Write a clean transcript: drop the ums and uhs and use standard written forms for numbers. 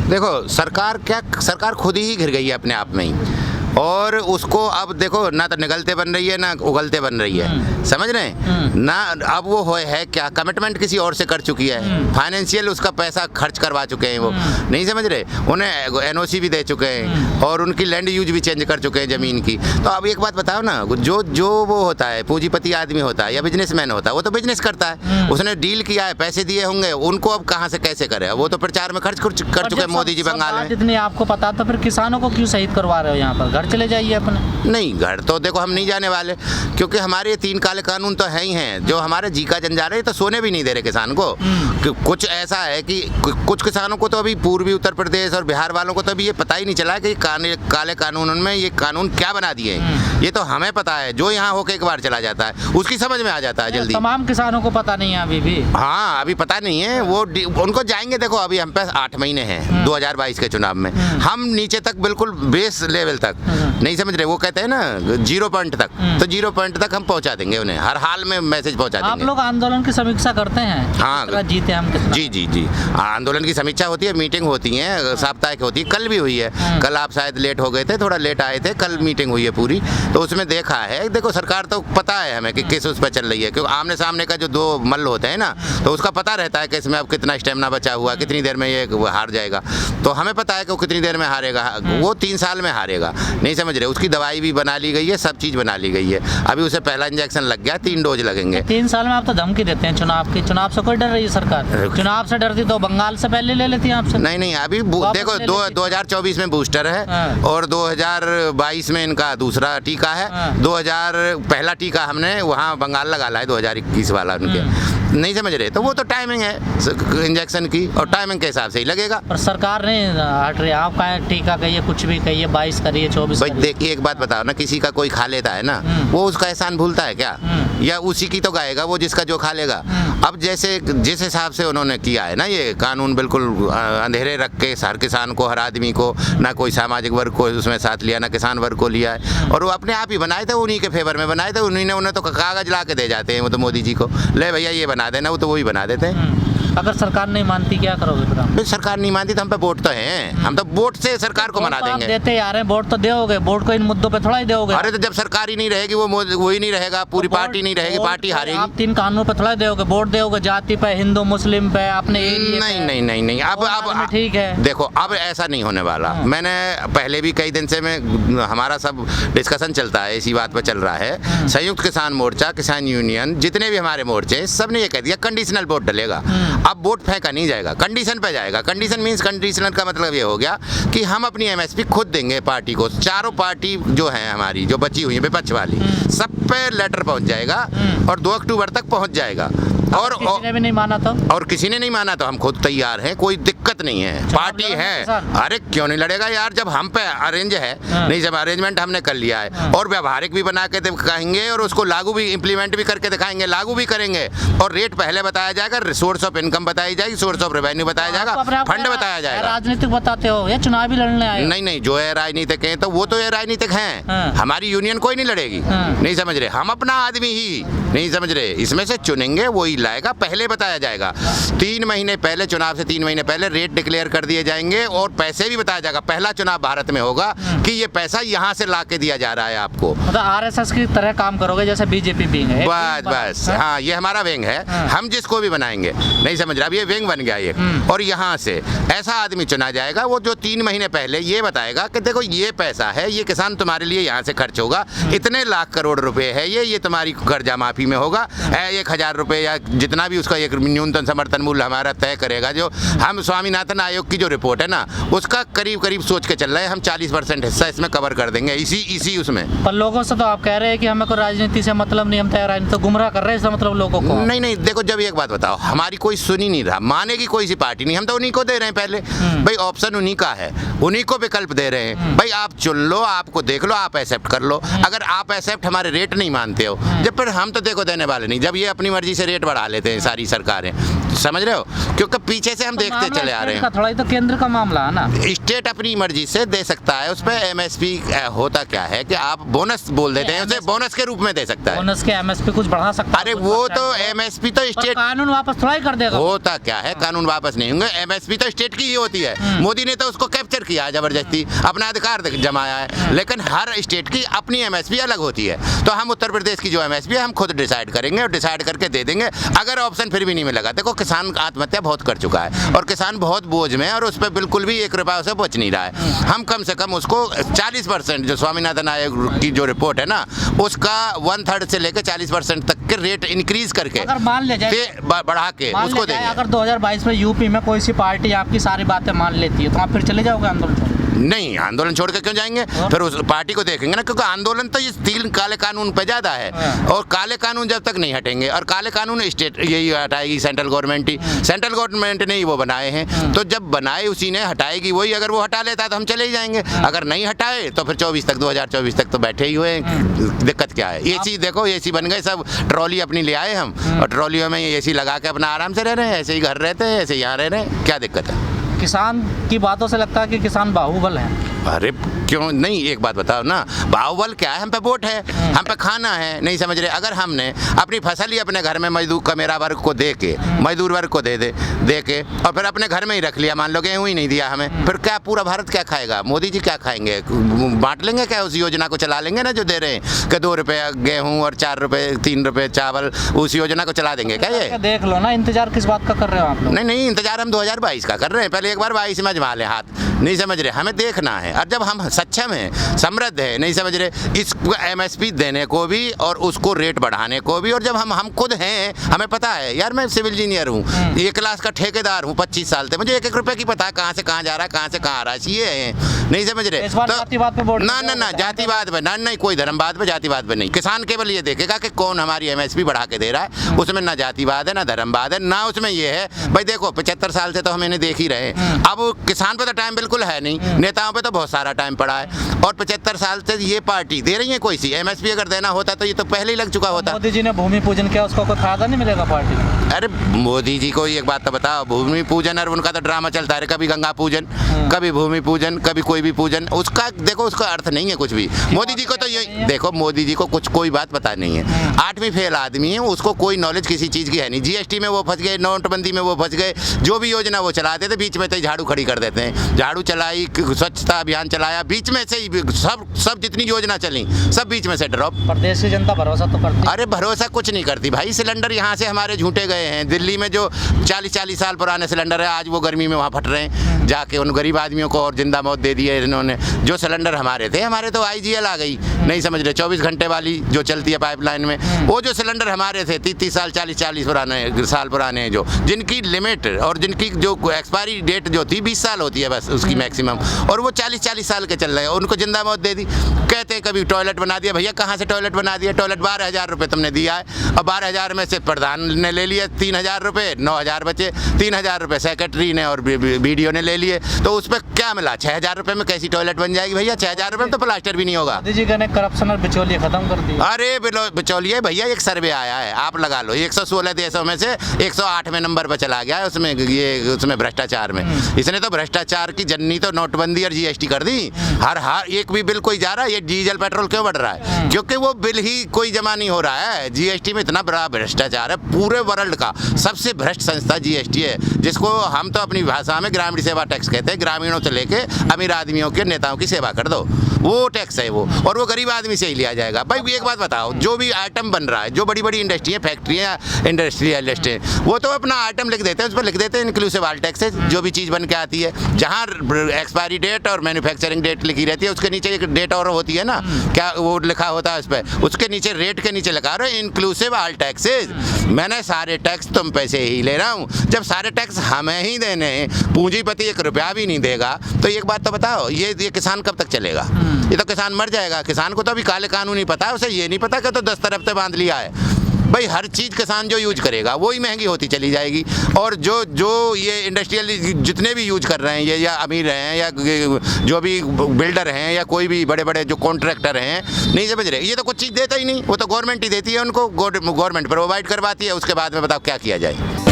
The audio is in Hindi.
देखो सरकार खुद ही घिर गई है अपने आप में ही, और उसको अब देखो ना तो निगलते बन रही है ना उगलते बन रही है, समझ रहे हैं ना। अब वो है क्या, कमिटमेंट किसी और से कर चुकी है, फाइनेंशियल उसका पैसा खर्च करवा चुके हैं वो, नहीं समझ रहे, उन्हें एनओसी भी दे चुके हैं और उनकी लैंड यूज भी चेंज कर चुके हैं ज़मीन की। तो अब एक बात बताओ ना, जो वो होता है पूंजीपति आदमी होता है या बिजनेसमैन होता है, वो तो बिजनेस करता है, उसने डील किया है, पैसे दिए होंगे, उनको अब कहाँ से कैसे करे, वो तो प्रचार में खर्च कर चुके हैं मोदी जी बंगाल में। जितने आपको पता, तो फिर किसानों को क्यों शहीद करवा रहे हो यहाँ पर? घर चले जाइए अपने। नहीं, घर तो देखो हम नहीं जाने वाले, क्योंकि हमारे 3 काले कानून तो है ही हैं जो हमारे जी का जन जा रहे हैं, तो सोने भी नहीं दे रहे किसान को। कुछ ऐसा है कि कुछ किसानों को तो अभी पूर्वी उत्तर प्रदेश और बिहार वालों को तो अभी ये पता ही नहीं चला कि काले कानून में ये कानून क्या बना दिए हैं। ये तो हमें पता है, जो यहाँ होके एक बार चला जाता है उसकी समझ में आ जाता है जल्दी। तमाम किसानों को पता नहीं है अभी भी। हाँ, अभी पता नहीं है, वो उनको जाएंगे। देखो अभी हम पे 8 महीने हैं 2022 के चुनाव में, हम नीचे तक बिल्कुल बेस लेवल तक नहीं समझ रहे, वो कहते हैं ना 0 पॉइंट तक, तो 0 पॉइंट तक हम पहुंचा देंगे उन्हें, हर हाल में मैसेज पहुंचा देंगे। आप लोग आंदोलन की समीक्षा करते हैं? हाँ, जीते हम कितना? जी आंदोलन की समीक्षा होती है, मीटिंग होती है, साप्ताहिक होती है, कल भी हुई है। कल आप शायद लेट हो गए थे, थोड़ा लेट आए थे, कल मीटिंग हुई है पूरी, तो उसमें देखा है। देखो सरकार तो पता है हमें कि किस उस पर चल रही है, क्योंकि आमने सामने का जो 2 मल्ल होते हैं ना, तो उसका पता रहता है कि इसमें अब कितना स्टेमिना बचा हुआ, कितनी देर में ये हार जाएगा। तो हमें पता है कि वो कितनी देर में हारेगा, वो 3 साल में हारेगा, नहीं समझ रहे। उसकी दवाई भी बना ली गई है, सब चीज़ बना ली गई है। अभी उसे पहला इंजेक्शन लग गया, 3 डोज लगेंगे। 3 साल में आप तो धमकी देते हैं चुनाव की। चुनाव से कोई डर रही है सरकार? चुनाव से डरती तो बंगाल से पहले ले लेती आपसे। नहीं, अभी देखो 2024 में बूस्टर है और 2022 में इनका दूसरा टीका है। 2000 पहला टीका हमने वहाँ बंगाल लगा ला है, 2021 वाला उनके, नहीं समझ रहे। तो वो तो टाइमिंग है इंजेक्शन की, और टाइमिंग के हिसाब से ही लगेगा। पर सरकार ने हट रही, आप कहें टीका कहिए, कुछ भी कहिए, 22 करिए, 24 भाई देखिए एक बात बताओ ना, किसी का कोई खा लेता है ना, वो उसका एहसान भूलता है क्या? या उसी की तो गाएगा वो जिसका जो खा लेगा। अब जैसे जिस हिसाब से उन्होंने किया है ना ये कानून, बिल्कुल अंधेरे रख के हर किसान को, हर आदमी को, ना कोई सामाजिक वर्ग को उसमें साथ लिया, ना किसान वर्ग को लिया है, और वो अपने आप ही बनाए थे, उन्हीं के फेवर में बनाए थे। उन्हें तो कागज ला के दे जाते हैं वो तो मोदी जी को, ले भैया ये बना देना, वो तो वही बना देते हैं। अगर सरकार नहीं मानती क्या करोगे फिर आप? सरकार नहीं मानती तो हम पे वोट तो हैं, हम तो वोट से सरकार को मना देंगे। देते यार हैं, वोट तो दोगे, वोट को इन मुद्दों पे थोड़ा ही दोगे। अरे तो जब सरकार ही नहीं रहेगी, वो ही नहीं रहेगा, पूरी पार्टी नहीं रहेगी, पार्टी हारेगी। आप 3 कानूनों पे थोड़ा दोगे, वोट दोगे जाति पे, हिंदू मुस्लिम पे, अपने एरिया पे। नहीं, अब ठीक है, देखो अब ऐसा नहीं होने वाला। मैंने पहले भी कई दिन से हमारा सब डिस्कशन चलता है, इसी बात पर चल रहा है। संयुक्त किसान मोर्चा, किसान यूनियन, जितने भी हमारे मोर्चे, सब ने ये कह दिया कंडीशनल वोट डलेगा। अब वोट फेंका नहीं जाएगा, कंडीशन पे जाएगा। कंडीशन मींस कंडीशनल का मतलब ये हो गया कि हम अपनी एमएसपी खुद देंगे पार्टी को। चारों पार्टी जो है हमारी, जो बची हुई है विपक्ष वाली, सब पे लेटर पहुंच जाएगा और 2 अक्टूबर तक पहुंच जाएगा। और किसी ने भी नहीं माना तो? और किसी ने नहीं माना तो हम खुद तैयार हैं, कोई दिक्कत नहीं है, पार्टी है। अरे क्यों नहीं लड़ेगा यार, जब हम पे अरेंज है, नहीं जब अरेंजमेंट हमने कर लिया है, और व्यवहारिक भी बना के दिखाएंगे, और उसको लागू भी इम्प्लीमेंट भी करके दिखाएंगे, लागू भी करेंगे। और रेट पहले बताया जाएगा, सोर्स ऑफ इनकम बताई जाएगी, सोर्स ऑफ रेवेन्यू बताया जाएगा, फंड बताया जाएगा। राजनीतिक बताते हो या चुनाव भी लड़ने आए? नहीं, जो है राजनीतिक है तो वो तो ये राजनीतिक हैं। हमारी यूनियन कोई नहीं लड़ेगी, नहीं समझ रहे। हम अपना आदमी ही, नहीं समझ रहे, इसमें से चुनेंगे, वही लाएगा। पहले बताया जाएगा 3 महीने पहले, चुनाव से 3 महीने पहले रेट डिक्लेयर कर दिए जाएंगे, और पैसे भी बताया जाएगा। पहला चुनाव भारत में होगा कि ये पैसा यहाँ से ला के दिया जा रहा है आपको। मतलब आरएसएस की तरह काम करोगे जैसे बीजेपी विंग है? बस हाँ, ये हमारा विंग है। हम जिसको भी बनाएंगे, नहीं समझ रहा, अब ये विंग बन गया ये, और यहाँ से ऐसा आदमी चुना जाएगा वो जो 3 महीने पहले ये बताएगा कि देखो ये पैसा है, ये किसान तुम्हारे लिए यहाँ से खर्च होगा, इतने लाख करोड़ रुपए है, ये तुम्हारी कर्जा माफी में होगा, 1000 रुपए या जितना भी उसका एक न्यूनतम समर्थन मूल्य हमारा तय करेगा। जो हम स्वामीनाथन आयोग की जो रिपोर्ट है ना, उसका करीब सोच के चल रहे हैं हम, 40% हिस्सा इसमें कवर कर देंगे इसी उसमें। पर लोगों से तो आप कह रहे हैं कि हमें कोई राजनीति से मतलब नहीं, हम तो राजनीति तो गुमराह कर रहे हैं, इसका मतलब लोगों को। नहीं, देखो जब एक बात बताओ, हमारी कोई सुन ही नहीं रहा, मानेगी कोई सी पार्टी नहीं, हम तो उन्हीं को दे रहे हैं पहले। भाई ऑप्शन उन्हीं का है, उन्हीं को विकल्प दे रहे हैं। भाई आप चुन लो, आपको देख लो, आप एक्सेप्ट कर लो। अगर आप एक्सेप्ट हमारे रेट नहीं मानते हो, जब फिर हम तो देखो देने वाले नहीं। जब ये अपनी मर्जी से रेट बढ़ा बढ़ा लेते हैं सारी सरकारें, समझ रहे हो, क्योंकि पीछे से हम देखते चले आ रहे हैं। थोड़ा ही तो केंद्र का मामला है ना, स्टेट अपनी मर्जी से दे सकता है, उस पर एमएसपी होता क्या है कि आप बोनस बोल देते हैं, उसे बोनस के रूप में दे सकता है। बोनस के एमएसपी कुछ बढ़ा सकता है। अरे वो तो एमएसपी तो स्टेट, कानून वापस थोड़ा ही कर देगा। होता क्या है, कानून वापस नहीं होंगे, एमएसपी तो स्टेट की ही होती है। मोदी ने तो उसको कैप्चर किया है जबरदस्ती, अपना अधिकार जमाया है, लेकिन हर स्टेट की अपनी एमएसपी अलग होती है। तो हम उत्तर प्रदेश की जो एमएसपी है हम खुद डिसाइड करेंगे और डिसाइड करके दे देंगे। अगर ऑप्शन फिर भी नहीं मिलेगा, देखो किसान आत्महत्या बहुत कर चुका है और किसान बहुत बोझ में है और उस पर बिल्कुल भी 1 रुपया उसे बच नहीं रहा है। हम कम से कम उसको 40%, जो स्वामीनाथन आयोग की जो रिपोर्ट है ना, उसका 1/3 से लेकर 40% तक के रेट इंक्रीज करके, अगर मान ले जाए, बढ़ा के उसको देंगे। अगर 2022 में यूपी में कोई सी पार्टी आपकी सारी बातें मान लेती है तो आप फिर चले जाओगे आंदोलन? नहीं, आंदोलन छोड़ के क्यों जाएंगे, फिर उस पार्टी को देखेंगे ना, क्योंकि आंदोलन तो ये 3 काले कानून पे ज्यादा है और काले कानून जब तक नहीं हटेंगे, और काले कानून स्टेट यही हटाएगी, सेंट्रल गवर्नमेंट ही, सेंट्रल गवर्नमेंट ने ही वो बनाए हैं, तो जब बनाए उसी ने हटाएगी वही। अगर वो हटा लेता तो हम चले ही जाएंगे, अगर नहीं हटाए तो फिर 2024 तक तो बैठे ही हुए हैं। दिक्कत क्या है, एसी देखो, एसी बन गए सब, ट्रॉली अपनी ले आए हम और ट्रॉलियों में एसी लगा के अपना आराम से रह रहे हैं, ऐसे ही घर रहते हैं, ऐसे यहाँ रह रहे हैं, क्या दिक्कत है। किसान की बातों से लगता है कि किसान बाहुबल है। अरे क्यों नहीं, एक बात बताओ ना, बाहुबल क्या है, हम पे वोट है, हम पे खाना है, नहीं समझ रहे। अगर हमने अपनी फसल ही अपने घर में मजदूर कमेरा वर्ग को दे के, मजदूर वर्ग को दे के और फिर अपने घर में ही रख लिया, मान लो गेहूं ही नहीं दिया हमें, फिर क्या पूरा भारत क्या खाएगा, मोदी जी क्या खाएंगे, बांट लेंगे क्या, उस योजना को चला लेंगे ना जो दे रहे हैं कि 2 रुपये गेहूं और 4 रुपये 3 रुपये चावल, उस योजना को चला देंगे क्या ये? देख लो ना, इंतजार किस बात का कर रहे हो आप लोग? नहीं, इंतजार हम 2022 का कर रहे हैं, पहले एक बार 22 में आजमा लें हाथ, नहीं समझ रहे, हमें देखना है। और जब हम सक्षम है, समृद्ध है, नहीं समझ रहे, इस एमएसपी देने को भी और उसको रेट बढ़ाने को भी, और जब हम खुद हैं, हमें पता है यार, मैं सिविल इंजीनियर हूँ, 1 क्लास का ठेकेदार हूँ 25 साल से, मुझे 1-1 रुपए की पता है कहाँ से कहाँ जा रहा है, कहाँ से कहाँ आ रहा है, ये है, नहीं समझ रहे। तो जातिवाद पे वोट ना जातिवाद पे ना, नहीं कोई धर्मवाद पे जातिवाद पे नहीं, किसान केवल ये देखेगा कि कौन हमारी एमएसपी बढ़ा के दे रहा है, उसमें ना जातिवाद है ना धर्मवाद है, ना उसमें ये है भाई देखो 75 साल से तो हम इन्हें देख ही रहे हैं। अब किसान पे तो टाइम बिल्कुल है नहीं, नेताओं पे तो बहुत सारा टाइम पड़ा है, और 75 साल से ये पार्टी दे रही है कोई सी एमएसपी, अगर देना होता तो ये तो पहले ही लग चुका होता। मोदी जी ने भूमि पूजन किया, उसको कोई फायदा नहीं मिलेगा पार्टी को? अरे मोदी जी को एक बात तो बताओ, भूमि पूजन और उनका तो ड्रामा चलता है, कभी गंगा पूजन, कभी भूमि पूजन, कभी कोई भी पूजन, उसका देखो उसका अर्थ नहीं है कुछ भी। मोदी जी को तो ये देखो, मोदी जी को कुछ कोई बात पता नहीं है, 8वीं फेल आदमी है, उसको कोई नॉलेज किसी चीज़ की है नहीं। जीएसटी में वो फंस गए, नोटबंदी में वो फंस गए, जो भी योजना वो चलाते थे बीच में तो झाड़ू खड़ी कर देते हैं, झाड़ू चलाई, स्वच्छता अभियान चलाया, बीच में से ही सब जितनी योजना चली सब बीच में से ड्रॉप। प्रदेश की जनता भरोसा तो करती? अरे भरोसा कुछ नहीं करती भाई, सिलेंडर यहाँ से हमारे झूठे गए हैं, दिल्ली में जो 40-40 साल पुराने सिलेंडर है आज वो गर्मी में वहाँ फट रहे हैं, जाके उन गरीब आदमियों को और जिंदा मौत दे दी है इन्होंने। जो सिलेंडर हमारे थे, हमारे तो IGL आ गई, नहीं समझ रहे, 24 घंटे वाली जो चलती है पाइपलाइन में, वो जो सिलेंडर हमारे थे 30 साल 40 साल पुराने, जो जिनकी लिमिट और जिनकी जो एक्सपायरी डेट जो थी 20 साल होती है बस उसकी मैक्सिमम, और वो 40 साल के चल रहे हैं, उनको जिंदा मौत दे दी। कहते हैं कभी टॉयलेट बना दिया, भैया कहाँ से टॉयलेट बना दिया, टॉयलेट 12,000 रुपये तुमने दिया है, और 12,000 में से प्रधान ने ले लिए 3,000 रुपये, 9,000 बचे, 3,000 रुपये सेक्रेटरी ने और BDO ने ले लिए, तो उस पर क्या मिला, 6,000 रुपये में कैसी टॉयलेट बन जाएगी भैया, 6,000 रुपये में तो प्लास्टर भी नहीं होगा। मोदी जी ने करप्शन और बिचौलिए खत्म कर दिया। अरे बिचौलिए भैया, एक सर्वे आया है आप लगा लो, 116 देशों में से 108वें नंबर पर चला गया है उसमें भ्रष्टाचार में। इसने तो भ्रष्टाचार की जननी तो नोटबंदी और GST कर दी, हर एक भी बिल कोई जा रहा है, ये डीजल पेट्रोल क्यों बढ़ रहा है, क्योंकि वो बिल ही कोई जमा नहीं हो रहा है। GST में इतना बड़ा भ्रष्टाचार है, पूरे वर्ल्ड का सबसे भ्रष्ट संस्था GST है, जिसको हम तो अपनी भाषा में ग्रामीण सेवा टैक्स कहते हैं। ग्रामीणों से लेके अमीर आदमियों के नेताओं की सेवा कर दो, वो टैक्स है वो, और वो गरीब आदमी से ही लिया जाएगा। भाई एक बात बताओ, जो भी आइटम बन रहा है, जो बड़ी बड़ी इंडस्ट्री है, फैक्ट्रियाँ, इंडस्ट्रियलिस्ट हैं, वो तो अपना आइटम लिख देते हैं, उस पर लिख देते हैं इंक्लूसिव ऑल टैक्सेस, जो भी चीज़ बन के आती है, जहाँ एक्सपायरी डेट और मैन्युफैक्चरिंग डेट लिखी रहती है, उसके नीचे एक डेट और होती है ना, क्या वो लिखा होता है उस पर, उसके नीचे रेट के नीचे लिखा रहा है इंक्लूसिव ऑल टैक्सेस। मैंने सारे टैक्स तुम पैसे ही ले रहा हूँ, जब सारे टैक्स हमें ही देने हैं, पूंजीपति 1 रुपया भी नहीं देगा, तो एक बात तो बताओ, ये किसान कब तक चलेगा? ये तो किसान मर जाएगा। किसान को तो अभी काले कानून नहीं पता है, उसे ये नहीं पता कि तो 10 तरफ से बांध लिया है। भाई हर चीज़ किसान जो यूज करेगा वही महंगी होती चली जाएगी। और जो जो ये इंडस्ट्रियल जितने भी यूज कर रहे हैं, ये या अमीर हैं या जो भी बिल्डर हैं या कोई भी बड़े बड़े जो कॉन्ट्रैक्टर हैं, नहीं समझ रहे, ये तो कुछ चीज़ देता ही नहीं, वो तो गवर्नमेंट ही देती है उनको, गवर्नमेंट प्रोवाइड करवाती है, उसके बाद में बताओ क्या किया जाए।